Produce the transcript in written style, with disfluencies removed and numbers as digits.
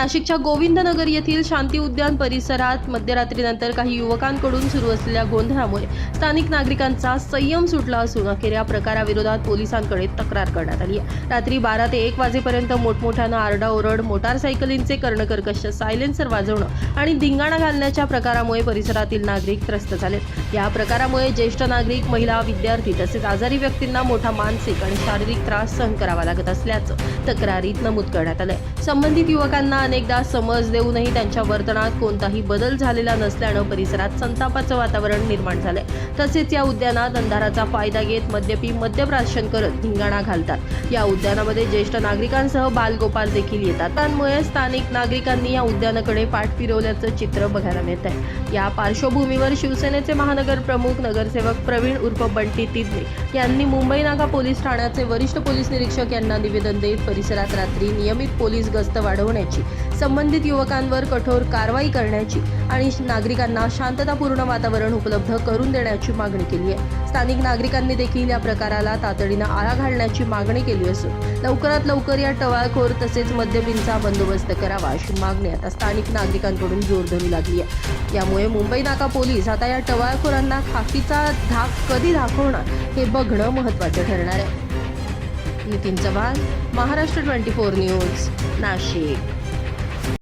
नाशिकच्या गोविंदनगर येथील शांती उद्यान परिसरात मध्यरात्रीनंतर काही युवकांकडून सुरू असलेल्या गोंधळामुळे स्थानिक नागरिकांचा संयम सुटला असून अखेर या प्रकाराविरोधात पोलिसांकडे तक्रार करण्यात आली आहे। रात्री 12 ते 1 वाजेपर्यंत मोठमोठ्यानं आरडाओरड, मोटारसायकलींचे कर्णकर्कश सायलेन्सर वाजवणं आणि धिंगाणा घालण्याच्या प्रकारामुळे परिसरातील नागरिक त्रस्त झालेत। या प्रकारामुळे ज्येष्ठ नागरिक, महिला, विद्यार्थी तसेच आजारी व्यक्तींना मोठा मानसिक आणि शारीरिक त्रास सहन करावा लागत असल्याचं तक्रारीत नमूद करण्यात आलंय। संबंधित युवकांना अनेकदा समज देऊनही त्यांच्या वर्तनात कोणताही बदल झालेला नसल्यानं परिसरात संतापाचं वातावरण निर्माण झालंय। तसेच या उद्यानात अंधाराचा फायदा घेत मद्यपी मद्यप्राशन करत धिंगाणा घालतात। या उद्यानामध्ये ज्येष्ठ नागरिकांसह बालगोपाल देखील येतात। त्यामुळे स्थानिक नागरिकांनी या उद्यानाकडे पाठ फिरवल्याचं चित्र बघायला मिळत आहे। या पार्श्वभूमीवर शिवसेनेचे महानगर प्रमुख नगरसेवक प्रवीण उर्फ बंटी तिदमे यांनी मुंबई नाका पोलीस ठाण्याचे वरिष्ठ पोलीस निरीक्षक यांना निवेदन देत परिसरात रात्री नियमित पोलीस गस्त वाढवण्याची, संबंधित युवकांवर कठोर कारवाई करण्याची आणि नागरिकांना शांततापूर्ण वातावरण उपलब्ध करून देण्याची मागणी केली आहे। स्थानिक नागरिकांनी देखील या प्रकाराला तातडीनं आळा घालण्याची मागणी केली असून लवकरात लवकर या टवाळखोर तसेच मद्यपींचा बंदोबस्त करावा अशी मागणी आता स्थानिक नागरिकांकडून जोर धरू लागली आहे। यामुळे मुंबई नाका पोलीस आता या टवाळखोरांना खाकीचा धाक कधी दाखवणार हे बघणं महत्त्वाचं ठरणार आहे। नितीन चव्हाण, महाराष्ट्र 24 न्यूज, नाशिक।